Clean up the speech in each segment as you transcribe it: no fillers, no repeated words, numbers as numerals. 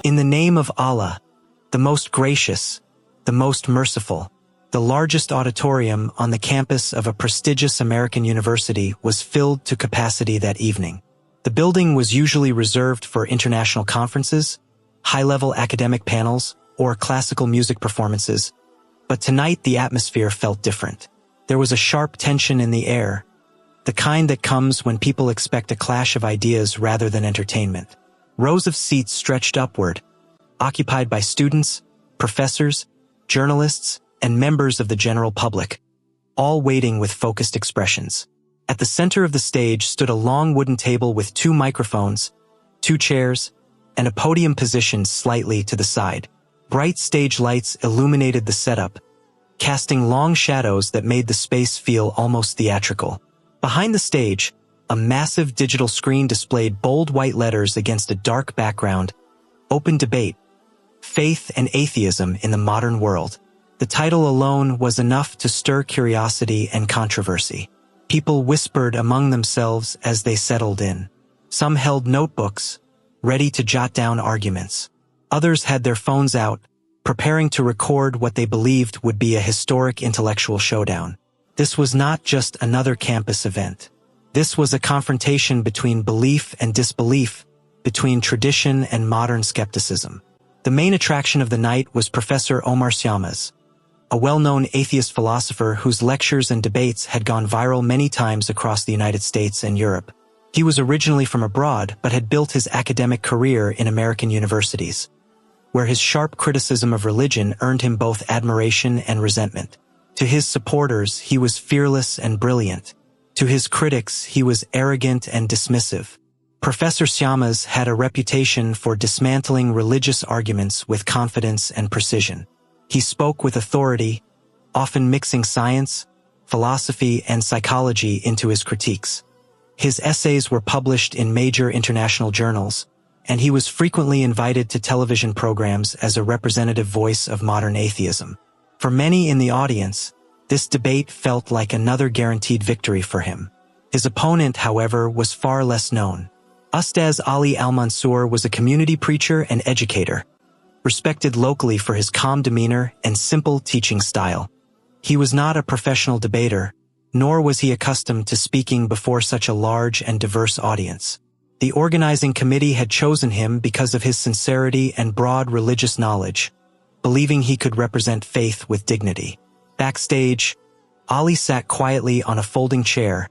In the name of Allah, the most gracious, the most merciful, the largest auditorium on the campus of a prestigious American university was filled to capacity that evening. The building was usually reserved for international conferences, high-level academic panels, or classical music performances, but tonight the atmosphere felt different. There was a sharp tension in the air, the kind that comes when people expect a clash of ideas rather than entertainment. Rows of seats stretched upward, occupied by students, professors, journalists, and members of the general public, all waiting with focused expressions. At the center of the stage stood a long wooden table with 2 microphones, 2 chairs, and a podium positioned slightly to the side. Bright stage lights illuminated the setup, casting long shadows that made the space feel almost theatrical. Behind the stage, a massive digital screen displayed bold white letters against a dark background, Open Debate, Faith and Atheism in the Modern World. The title alone was enough to stir curiosity and controversy. People whispered among themselves as they settled in. Some held notebooks, ready to jot down arguments. Others had their phones out, preparing to record what they believed would be a historic intellectual showdown. This was not just another campus event. This was a confrontation between belief and disbelief, between tradition and modern skepticism. The main attraction of the night was Professor Omar Syamas, a well-known atheist philosopher whose lectures and debates had gone viral many times across the United States and Europe. He was originally from abroad but had built his academic career in American universities, where his sharp criticism of religion earned him both admiration and resentment. To his supporters, he was fearless and brilliant. To his critics, he was arrogant and dismissive. Professor Syamas had a reputation for dismantling religious arguments with confidence and precision. He spoke with authority, often mixing science, philosophy, and psychology into his critiques. His essays were published in major international journals, and he was frequently invited to television programs as a representative voice of modern atheism. For many in the audience, this debate felt like another guaranteed victory for him. His opponent, however, was far less known. Ustaz Ali Al-Mansour was a community preacher and educator, respected locally for his calm demeanor and simple teaching style. He was not a professional debater, nor was he accustomed to speaking before such a large and diverse audience. The organizing committee had chosen him because of his sincerity and broad religious knowledge, believing he could represent faith with dignity. Backstage, Ali sat quietly on a folding chair,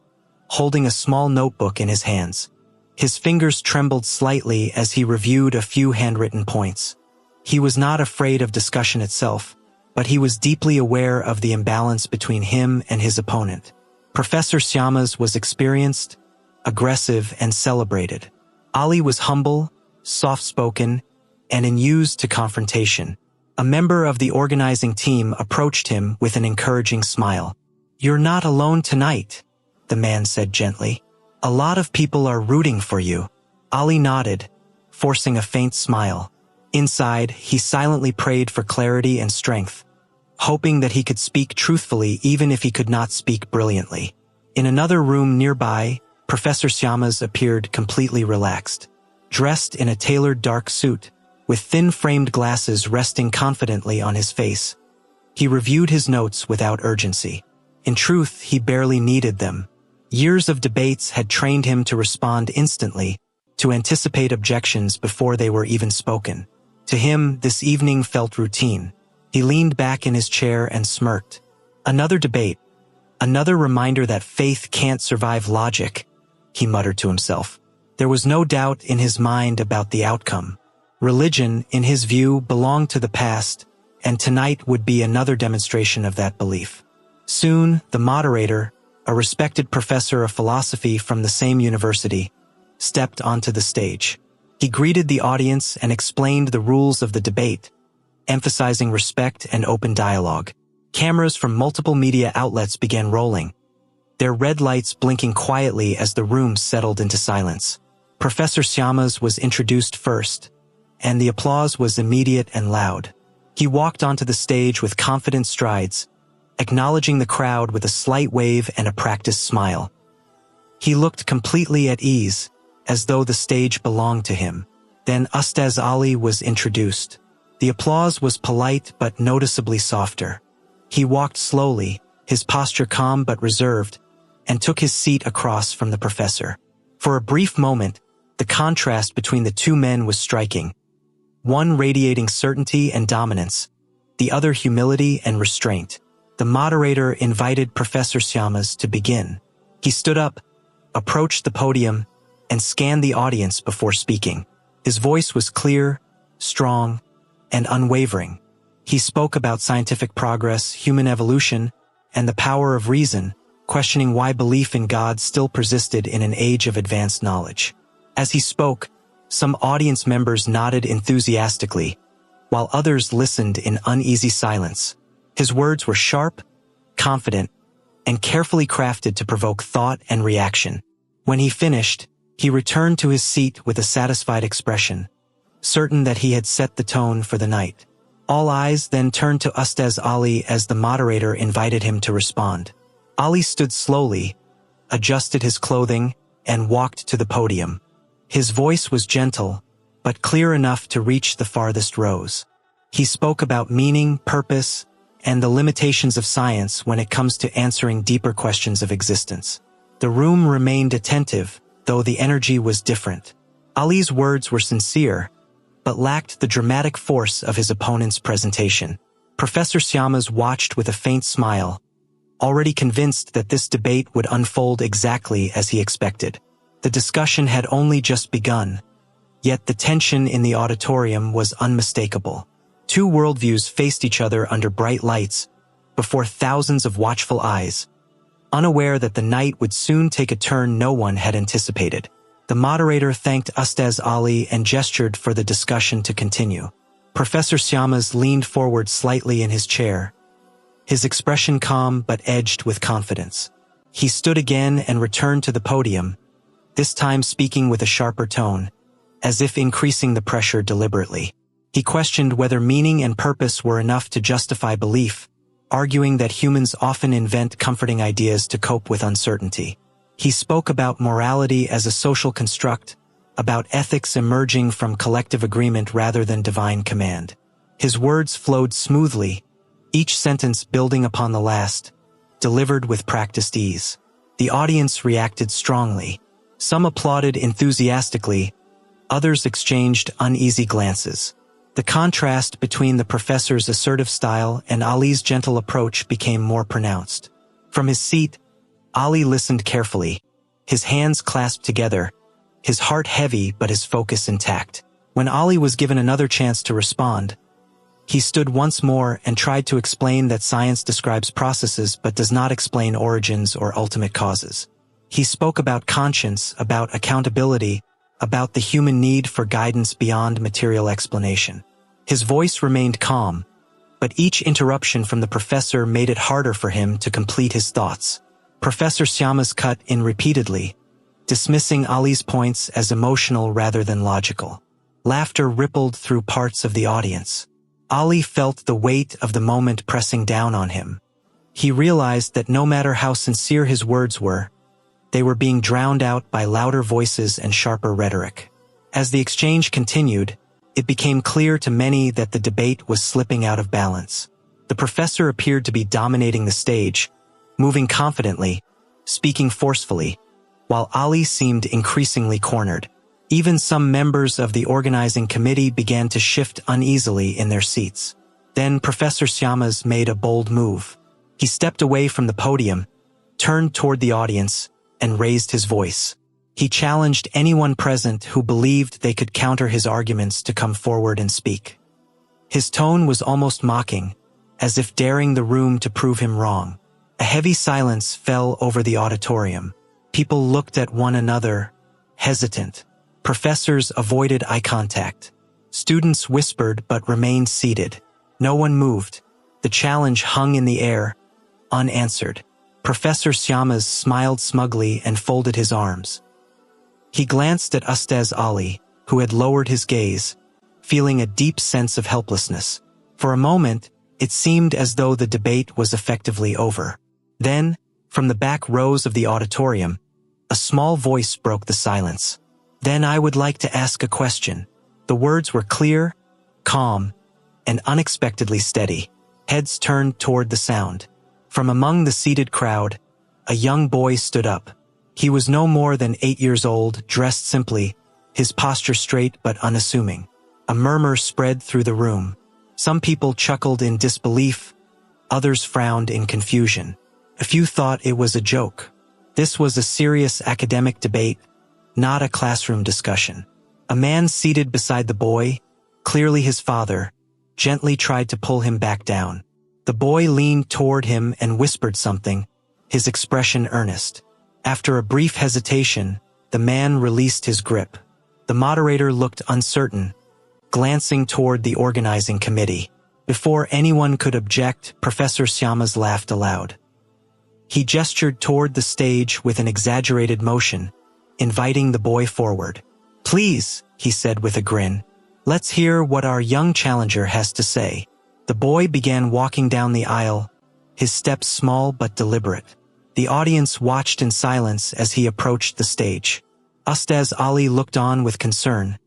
holding a small notebook in his hands. His fingers trembled slightly as he reviewed a few handwritten points. He was not afraid of discussion itself, but he was deeply aware of the imbalance between him and his opponent. Professor Syamas was experienced, aggressive, and celebrated. Ali was humble, soft-spoken, and unused to confrontation. A member of the organizing team approached him with an encouraging smile. "You're not alone tonight," the man said gently. "A lot of people are rooting for you." Ali nodded, forcing a faint smile. Inside, he silently prayed for clarity and strength, hoping that he could speak truthfully even if he could not speak brilliantly. In another room nearby, Professor Syamas appeared completely relaxed. Dressed in a tailored dark suit, with thin-framed glasses resting confidently on his face, he reviewed his notes without urgency. In truth, he barely needed them. Years of debates had trained him to respond instantly, to anticipate objections before they were even spoken. To him, this evening felt routine. He leaned back in his chair and smirked. Another debate. Another reminder that faith can't survive logic, he muttered to himself. There was no doubt in his mind about the outcome. Religion, in his view, belonged to the past, and tonight would be another demonstration of that belief. Soon, the moderator, a respected professor of philosophy from the same university, stepped onto the stage. He greeted the audience and explained the rules of the debate, emphasizing respect and open dialogue. Cameras from multiple media outlets began rolling, their red lights blinking quietly as the room settled into silence. Professor Syamas was introduced first, and the applause was immediate and loud. He walked onto the stage with confident strides, acknowledging the crowd with a slight wave and a practiced smile. He looked completely at ease, as though the stage belonged to him. Then Ustaz Ali was introduced. The applause was polite but noticeably softer. He walked slowly, his posture calm but reserved, and took his seat across from the professor. For a brief moment, the contrast between the two men was striking. One radiating certainty and dominance, the other humility and restraint. The moderator invited Professor Syamas to begin. He stood up, approached the podium, and scanned the audience before speaking. His voice was clear, strong, and unwavering. He spoke about scientific progress, human evolution, and the power of reason, questioning why belief in God still persisted in an age of advanced knowledge. As he spoke, some audience members nodded enthusiastically, while others listened in uneasy silence. His words were sharp, confident, and carefully crafted to provoke thought and reaction. When he finished, he returned to his seat with a satisfied expression, certain that he had set the tone for the night. All eyes then turned to Ustaz Ali as the moderator invited him to respond. Ali stood slowly, adjusted his clothing, and walked to the podium. His voice was gentle, but clear enough to reach the farthest rows. He spoke about meaning, purpose, and the limitations of science when it comes to answering deeper questions of existence. The room remained attentive, though the energy was different. Ali's words were sincere, but lacked the dramatic force of his opponent's presentation. Professor Syamas watched with a faint smile, already convinced that this debate would unfold exactly as he expected. The discussion had only just begun, yet the tension in the auditorium was unmistakable. Two worldviews faced each other under bright lights, before thousands of watchful eyes, unaware that the night would soon take a turn no one had anticipated. The moderator thanked Ustaz Ali and gestured for the discussion to continue. Professor Syamas leaned forward slightly in his chair, his expression calm but edged with confidence. He stood again and returned to the podium, this time speaking with a sharper tone, as if increasing the pressure deliberately. He questioned whether meaning and purpose were enough to justify belief, arguing that humans often invent comforting ideas to cope with uncertainty. He spoke about morality as a social construct, about ethics emerging from collective agreement rather than divine command. His words flowed smoothly, each sentence building upon the last, delivered with practiced ease. The audience reacted strongly. Some applauded enthusiastically, others exchanged uneasy glances. The contrast between the professor's assertive style and Ali's gentle approach became more pronounced. From his seat, Ali listened carefully, his hands clasped together, his heart heavy but his focus intact. When Ali was given another chance to respond, he stood once more and tried to explain that science describes processes but does not explain origins or ultimate causes. He spoke about conscience, about accountability, about the human need for guidance beyond material explanation. His voice remained calm, but each interruption from the professor made it harder for him to complete his thoughts. Professor Syamas cut in repeatedly, dismissing Ali's points as emotional rather than logical. Laughter rippled through parts of the audience. Ali felt the weight of the moment pressing down on him. He realized that no matter how sincere his words were, they were being drowned out by louder voices and sharper rhetoric. As the exchange continued, it became clear to many that the debate was slipping out of balance. The professor appeared to be dominating the stage, moving confidently, speaking forcefully, while Ali seemed increasingly cornered. Even some members of the organizing committee began to shift uneasily in their seats. Then Professor Syamas made a bold move. He stepped away from the podium, turned toward the audience, and raised his voice. He challenged anyone present who believed they could counter his arguments to come forward and speak. His tone was almost mocking, as if daring the room to prove him wrong. A heavy silence fell over the auditorium. People looked at one another, hesitant. Professors avoided eye contact. Students whispered but remained seated. No one moved. The challenge hung in the air, unanswered. Professor Syamas smiled smugly and folded his arms. He glanced at Ustaz Ali, who had lowered his gaze, feeling a deep sense of helplessness. For a moment, it seemed as though the debate was effectively over. Then, from the back rows of the auditorium, a small voice broke the silence. "Then I would like to ask a question," The words were clear, calm, and unexpectedly steady. Heads turned toward the sound. From among the seated crowd, a young boy stood up. He was no more than 8 years old, dressed simply, his posture straight but unassuming. A murmur spread through the room. Some people chuckled in disbelief, others frowned in confusion. A few thought it was a joke. This was a serious academic debate, not a classroom discussion. A man seated beside the boy, clearly his father, gently tried to pull him back down. The boy leaned toward him and whispered something, his expression earnest. After a brief hesitation, the man released his grip. The moderator looked uncertain, glancing toward the organizing committee. Before anyone could object, Professor Syamas laughed aloud. He gestured toward the stage with an exaggerated motion, inviting the boy forward. "Please," he said with a grin, "let's hear what our young challenger has to say." The boy began walking down the aisle, his steps small but deliberate. The audience watched in silence as he approached the stage. Ustaz Ali looked on with concern,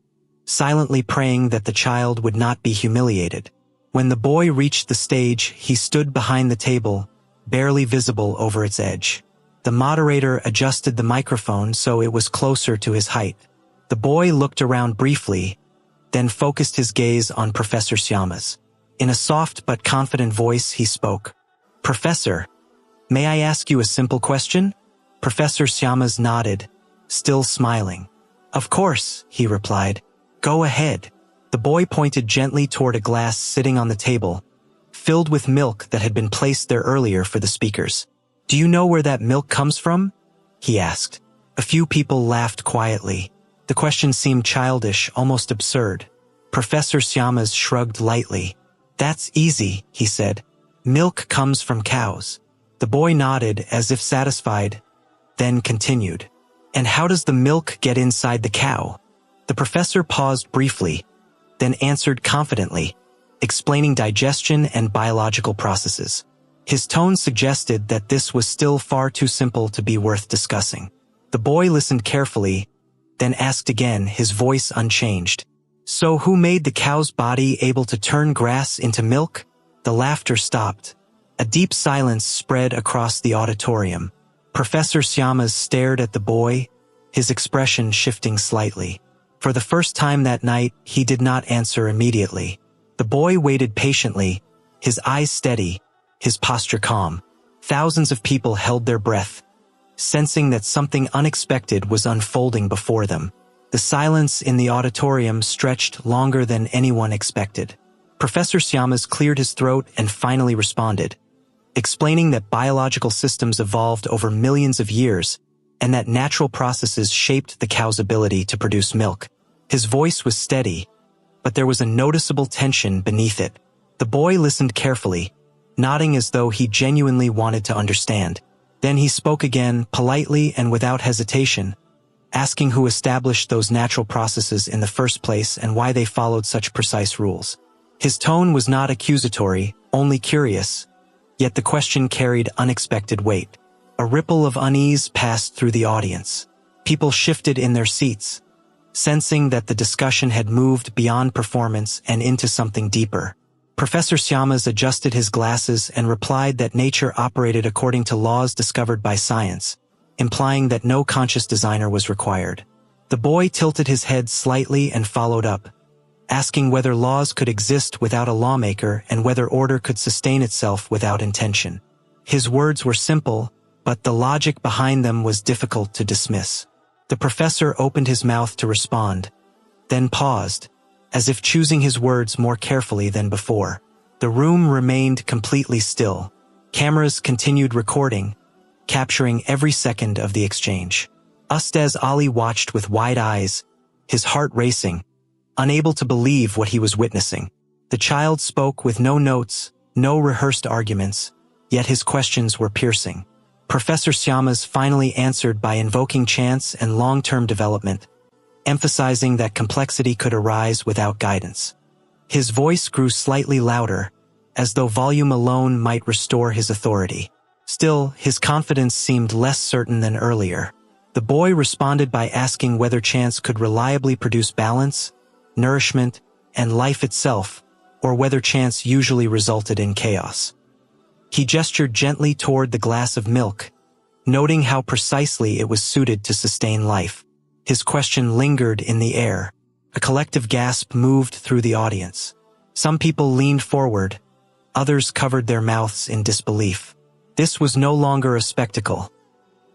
silently praying that the child would not be humiliated. When the boy reached the stage, he stood behind the table, barely visible over its edge. The moderator adjusted the microphone so it was closer to his height. The boy looked around briefly, then focused his gaze on Professor Syamas. In a soft but confident voice, he spoke. "Professor, may I ask you a simple question?" Professor Syamas nodded, still smiling. "Of course," he replied. "Go ahead." The boy pointed gently toward a glass sitting on the table, filled with milk that had been placed there earlier for the speakers. "Do you know where that milk comes from?" he asked. A few people laughed quietly. The question seemed childish, almost absurd. Professor Syamas shrugged lightly. "That's easy," he said. "Milk comes from cows." The boy nodded as if satisfied, then continued. "And how does the milk get inside the cow?" The professor paused briefly, then answered confidently, explaining digestion and biological processes. His tone suggested that this was still far too simple to be worth discussing. The boy listened carefully, then asked again, his voice unchanged. "So who made the cow's body able to turn grass into milk?" The laughter stopped. A deep silence spread across the auditorium. Professor Syamas stared at the boy, his expression shifting slightly. For the first time that night, he did not answer immediately. The boy waited patiently, his eyes steady, his posture calm. Thousands of people held their breath, sensing that something unexpected was unfolding before them. The silence in the auditorium stretched longer than anyone expected. Professor Syamas cleared his throat and finally responded, explaining that biological systems evolved over millions of years and that natural processes shaped the cow's ability to produce milk. His voice was steady, but there was a noticeable tension beneath it. The boy listened carefully, nodding as though he genuinely wanted to understand. Then he spoke again, politely and without hesitation, asking who established those natural processes in the first place and why they followed such precise rules. His tone was not accusatory, only curious, yet the question carried unexpected weight. A ripple of unease passed through the audience. People shifted in their seats, sensing that the discussion had moved beyond performance and into something deeper. Professor Syamas adjusted his glasses and replied that nature operated according to laws discovered by science, implying that no conscious designer was required. The boy tilted his head slightly and followed up, asking whether laws could exist without a lawmaker and whether order could sustain itself without intention. His words were simple, but the logic behind them was difficult to dismiss. The professor opened his mouth to respond, then paused, as if choosing his words more carefully than before. The room remained completely still. Cameras continued recording, capturing every second of the exchange. Ustaz Ali watched with wide eyes, his heart racing, unable to believe what he was witnessing. The child spoke with no notes, no rehearsed arguments, yet his questions were piercing. Professor Syamas finally answered by invoking chance and long-term development, emphasizing that complexity could arise without guidance. His voice grew slightly louder, as though volume alone might restore his authority. Still, his confidence seemed less certain than earlier. The boy responded by asking whether chance could reliably produce balance, nourishment, and life itself, or whether chance usually resulted in chaos. He gestured gently toward the glass of milk, noting how precisely it was suited to sustain life. His question lingered in the air. A collective gasp moved through the audience. Some people leaned forward, others covered their mouths in disbelief. This was no longer a spectacle.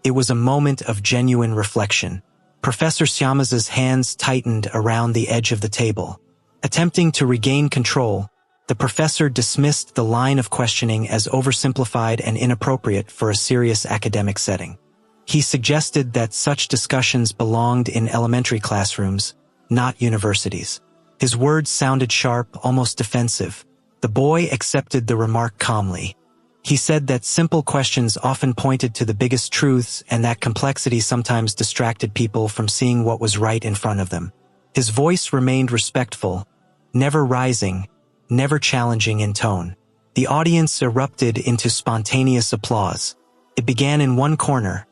It was a moment of genuine reflection. Professor Syama's hands tightened around the edge of the table. Attempting to regain control, the professor dismissed the line of questioning as oversimplified and inappropriate for a serious academic setting. He suggested that such discussions belonged in elementary classrooms, not universities. His words sounded sharp, almost defensive. The boy accepted the remark calmly. He said that simple questions often pointed to the biggest truths and that complexity sometimes distracted people from seeing what was right in front of them. His voice remained respectful, never rising, never challenging in tone. The audience erupted into spontaneous applause. It began in one corner,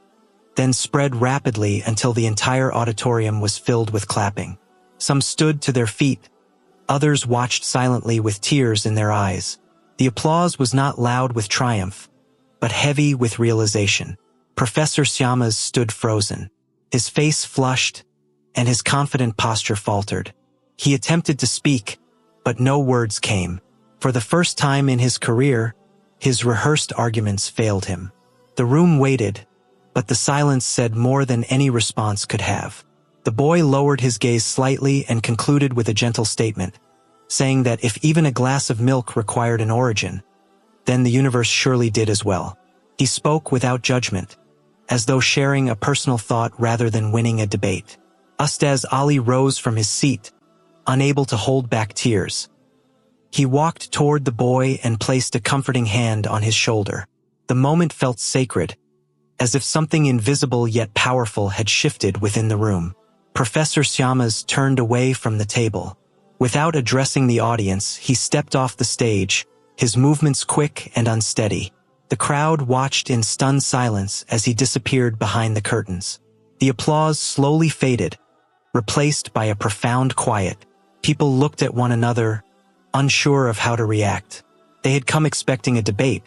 then spread rapidly until the entire auditorium was filled with clapping. Some stood to their feet, others watched silently with tears in their eyes. The applause was not loud with triumph, but heavy with realization. Professor Syama stood frozen. His face flushed, and his confident posture faltered. He attempted to speak, but no words came. For the first time in his career, his rehearsed arguments failed him. The room waited, but the silence said more than any response could have. The boy lowered his gaze slightly and concluded with a gentle statement, saying that if even a glass of milk required an origin, then the universe surely did as well. He spoke without judgment, as though sharing a personal thought rather than winning a debate. Ustaz Ali rose from his seat, unable to hold back tears. He walked toward the boy and placed a comforting hand on his shoulder. The moment felt sacred, as if something invisible yet powerful had shifted within the room. Professor Syama turned away from the table. Without addressing the audience, he stepped off the stage, his movements quick and unsteady. The crowd watched in stunned silence as he disappeared behind the curtains. The applause slowly faded, replaced by a profound quiet. People looked at one another, unsure of how to react. They had come expecting a debate,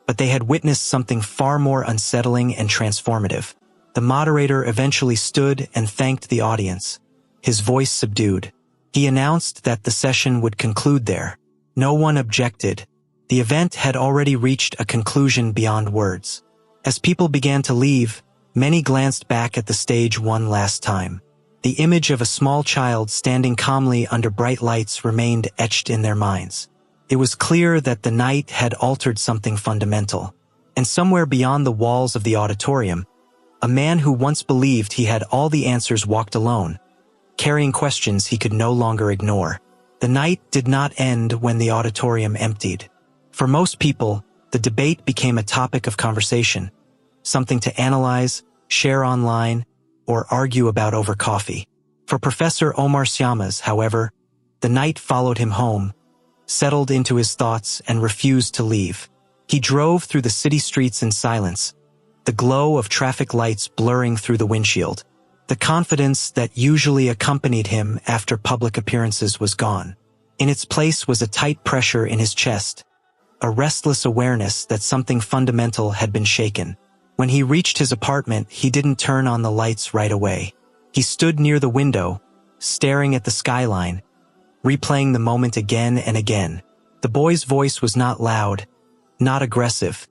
but they had witnessed something far more unsettling and transformative. The moderator eventually stood and thanked the audience, his voice subdued. He announced that the session would conclude there. No one objected. The event had already reached a conclusion beyond words. As people began to leave, many glanced back at the stage one last time. The image of a small child standing calmly under bright lights remained etched in their minds. It was clear that the night had altered something fundamental. And somewhere beyond the walls of the auditorium, a man who once believed he had all the answers walked alone, carrying questions he could no longer ignore. The night did not end when the auditorium emptied. For most people, the debate became a topic of conversation, something to analyze, share online, or argue about over coffee. For Professor Omar Syama, however, the night followed him home, settled into his thoughts, and refused to leave. He drove through the city streets in silence, the glow of traffic lights blurring through the windshield. The confidence that usually accompanied him after public appearances was gone. In its place was a tight pressure in his chest, a restless awareness that something fundamental had been shaken. When he reached his apartment, he didn't turn on the lights right away. He stood near the window, staring at the skyline, replaying the moment again and again. The boy's voice was not loud, not aggressive,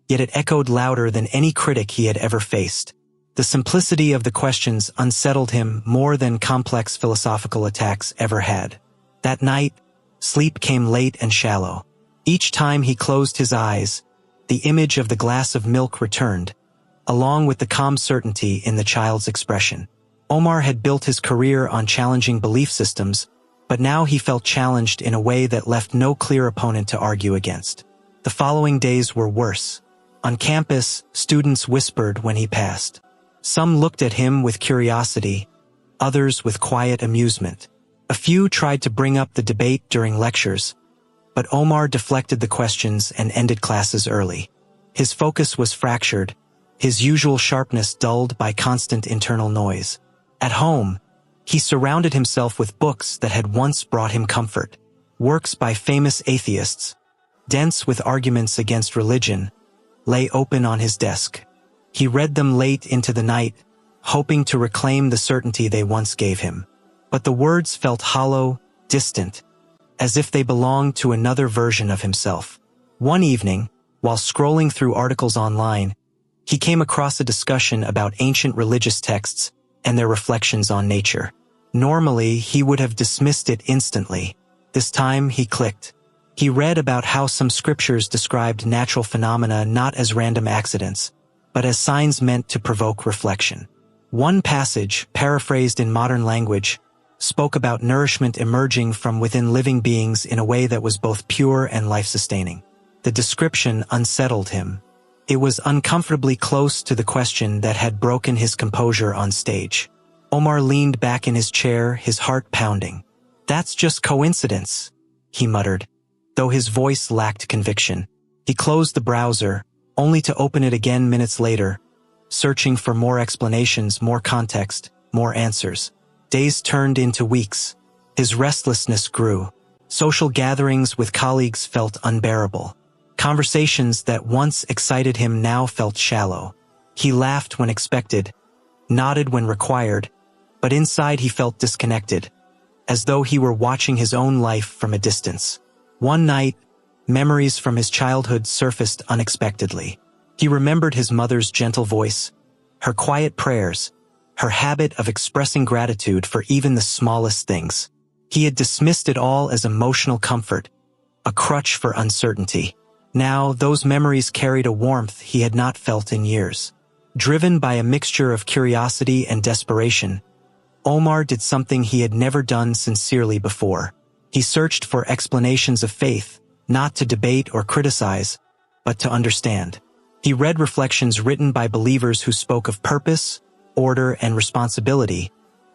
yet it echoed louder than any critic he had ever faced. The simplicity of the questions unsettled him more than complex philosophical attacks ever had. That night, sleep came late and shallow. Each time he closed his eyes, the image of the glass of milk returned, along with the calm certainty in the child's expression. Omar had built his career on challenging belief systems, but now he felt challenged in a way that left no clear opponent to argue against. The following days were worse. On campus, students whispered when he passed. Some looked at him with curiosity, others with quiet amusement. A few tried to bring up the debate during lectures, but Omar deflected the questions and ended classes early. His focus was fractured, his usual sharpness dulled by constant internal noise. At home, He surrounded himself with books that had once brought him comfort. Works by famous atheists, dense with arguments against religion, lay open on his desk. He read them late into the night, hoping to reclaim the certainty they once gave him. But the words felt hollow, distant, as if they belonged to another version of himself. One evening, while scrolling through articles online, he came across a discussion about ancient religious texts and their reflections on nature. Normally, he would have dismissed it instantly. This time, he clicked. He read about how some scriptures described natural phenomena not as random accidents, but as signs meant to provoke reflection. One passage, paraphrased in modern language, spoke about nourishment emerging from within living beings in a way that was both pure and life-sustaining. The description unsettled him. It was uncomfortably close to the question that had broken his composure on stage. Omar leaned back in his chair, his heart pounding. "That's just coincidence," he muttered, though his voice lacked conviction. He closed the browser, only to open it again minutes later, searching for more explanations, more context, more answers. Days turned into weeks. His restlessness grew. Social gatherings with colleagues felt unbearable. Conversations that once excited him now felt shallow. He laughed when expected, nodded when required, but inside he felt disconnected, as though he were watching his own life from a distance. One night, memories from his childhood surfaced unexpectedly. He remembered his mother's gentle voice, her quiet prayers, her habit of expressing gratitude for even the smallest things. He had dismissed it all as emotional comfort, a crutch for uncertainty. Now, those memories carried a warmth he had not felt in years. Driven by a mixture of curiosity and desperation, Omar did something he had never done sincerely before. He searched for explanations of faith, not to debate or criticize, but to understand. He read reflections written by believers who spoke of purpose, order, and responsibility,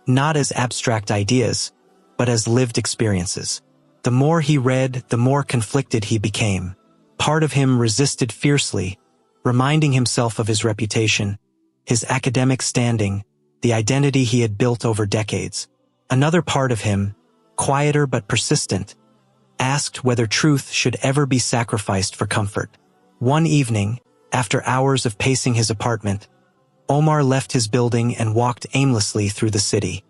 not as abstract ideas, but as lived experiences. The more he read, the more conflicted he became. Part of him resisted fiercely, reminding himself of his reputation, his academic standing, the identity he had built over decades. Another part of him, quieter but persistent, asked whether truth should ever be sacrificed for comfort. One evening, after hours of pacing his apartment, Omar left his building and walked aimlessly through the city.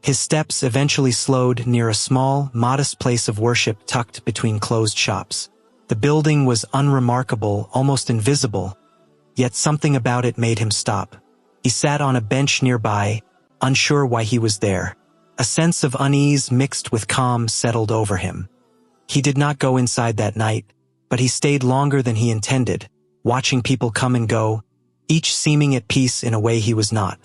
His steps eventually slowed near a small, modest place of worship tucked between closed shops. The building was unremarkable, almost invisible, yet something about it made him stop. He sat on a bench nearby, unsure why he was there. A sense of unease mixed with calm settled over him. He did not go inside that night, but he stayed longer than he intended, watching people come and go, each seeming at peace in a way he was not.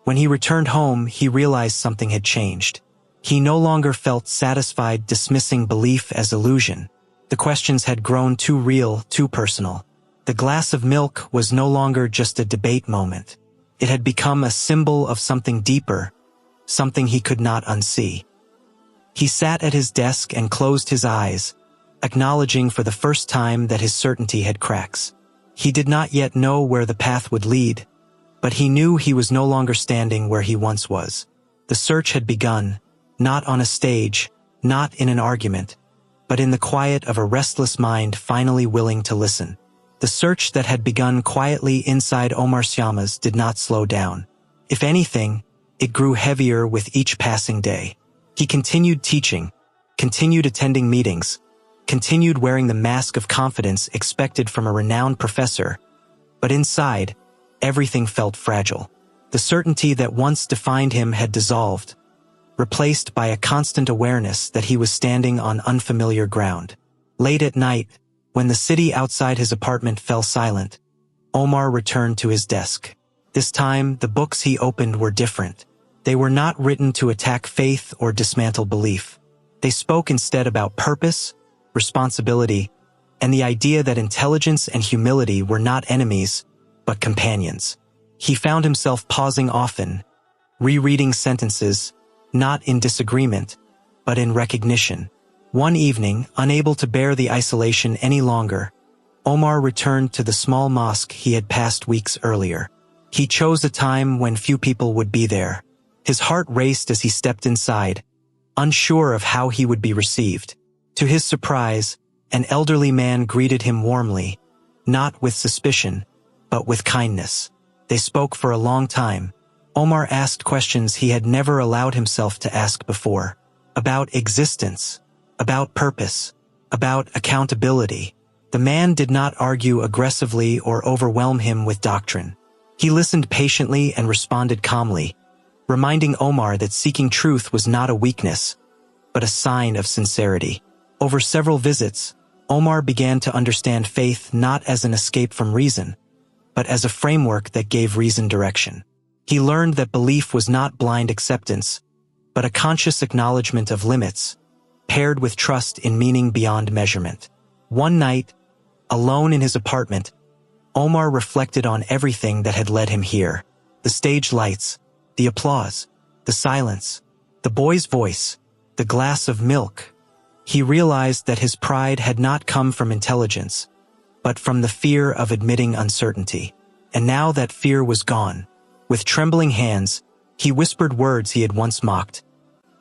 When he returned home, he realized something had changed. He no longer felt satisfied dismissing belief as illusion. The questions had grown too real, too personal. The glass of milk was no longer just a debate moment. It had become a symbol of something deeper, something he could not unsee. He sat at his desk and closed his eyes, acknowledging for the first time that his certainty had cracks. He did not yet know where the path would lead, but he knew he was no longer standing where he once was. The search had begun, not on a stage, not in an argument, but in the quiet of a restless mind finally willing to listen. The search that had begun quietly inside Omar Syama's did not slow down. If anything, it grew heavier with each passing day. He continued teaching, continued attending meetings, continued wearing the mask of confidence expected from a renowned professor, but inside, everything felt fragile. The certainty that once defined him had dissolved, replaced by a constant awareness that he was standing on unfamiliar ground. Late at night, when the city outside his apartment fell silent, Omar returned to his desk. This time, the books he opened were different. They were not written to attack faith or dismantle belief. They spoke instead about purpose, responsibility, and the idea that intelligence and humility were not enemies, but companions. He found himself pausing often, rereading sentences, not in disagreement, but in recognition. One evening, unable to bear the isolation any longer, Omar returned to the small mosque he had passed weeks earlier. He chose a time when few people would be there, His heart raced as he stepped inside, unsure of how he would be received. To his surprise, an elderly man greeted him warmly, not with suspicion, but with kindness. They spoke for a long time. Omar asked questions he had never allowed himself to ask before. About existence, about purpose, about accountability. The man did not argue aggressively or overwhelm him with doctrine. He listened patiently and responded calmly, reminding Omar that seeking truth was not a weakness, but a sign of sincerity. Over several visits, Omar began to understand faith not as an escape from reason, but as a framework that gave reason direction. He learned that belief was not blind acceptance, but a conscious acknowledgement of limits, paired with trust in meaning beyond measurement. One night, alone in his apartment, Omar reflected on everything that had led him here. The stage lights, the applause, the silence, the boy's voice, the glass of milk. He realized that his pride had not come from intelligence, but from the fear of admitting uncertainty. And now that fear was gone, with trembling hands, he whispered words he had once mocked,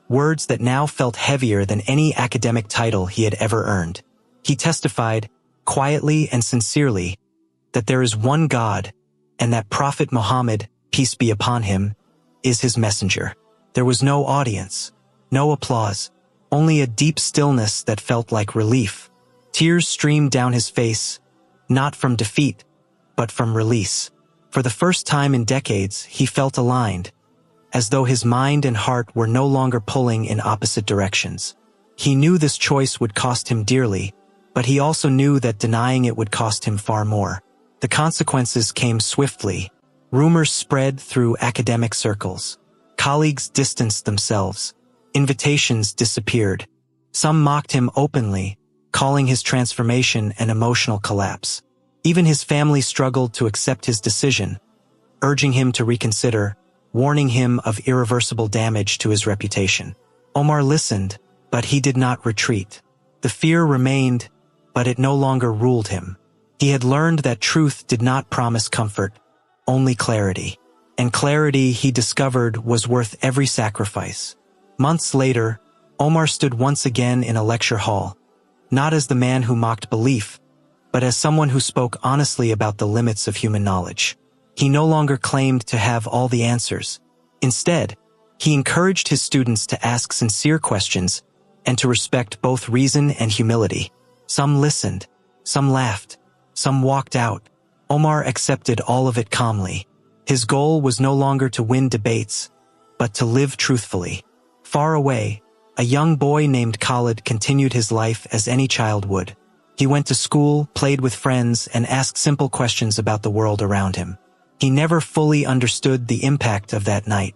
words that now felt heavier than any academic title he had ever earned. He testified, quietly and sincerely, that there is one God, and that Prophet Muhammad, peace be upon him, is his messenger. There was no audience, no applause, only a deep stillness that felt like relief. Tears streamed down his face, not from defeat, but from release. For the first time in decades, he felt aligned, as though his mind and heart were no longer pulling in opposite directions. He knew this choice would cost him dearly, but he also knew that denying it would cost him far more. The consequences came swiftly. Rumors spread through academic circles. Colleagues distanced themselves. Invitations disappeared. Some mocked him openly, calling his transformation an emotional collapse. Even his family struggled to accept his decision, urging him to reconsider, warning him of irreversible damage to his reputation. Omar listened, but he did not retreat. The fear remained, but it no longer ruled him. He had learned that truth did not promise comfort, only clarity. And clarity, he discovered, was worth every sacrifice. Months later, Omar stood once again in a lecture hall, not as the man who mocked belief, but as someone who spoke honestly about the limits of human knowledge. He no longer claimed to have all the answers. Instead, he encouraged his students to ask sincere questions and to respect both reason and humility. Some listened, some laughed, some walked out. Omar accepted all of it calmly. His goal was no longer to win debates, but to live truthfully. Far away, a young boy named Khalid continued his life as any child would. He went to school, played with friends, and asked simple questions about the world around him. He never fully understood the impact of that night.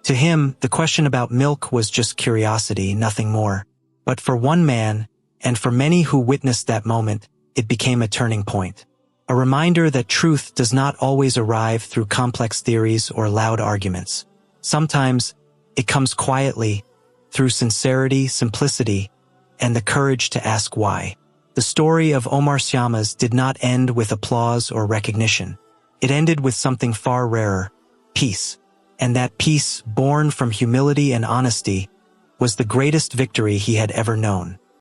To him, the question about milk was just curiosity, nothing more. But for one man, and for many who witnessed that moment, it became a turning point. A reminder that truth does not always arrive through complex theories or loud arguments. Sometimes, it comes quietly, through sincerity, simplicity, and the courage to ask why. The story of Omar Syamas did not end with applause or recognition. It ended with something far rarer, peace. And that peace, born from humility and honesty, was the greatest victory he had ever known.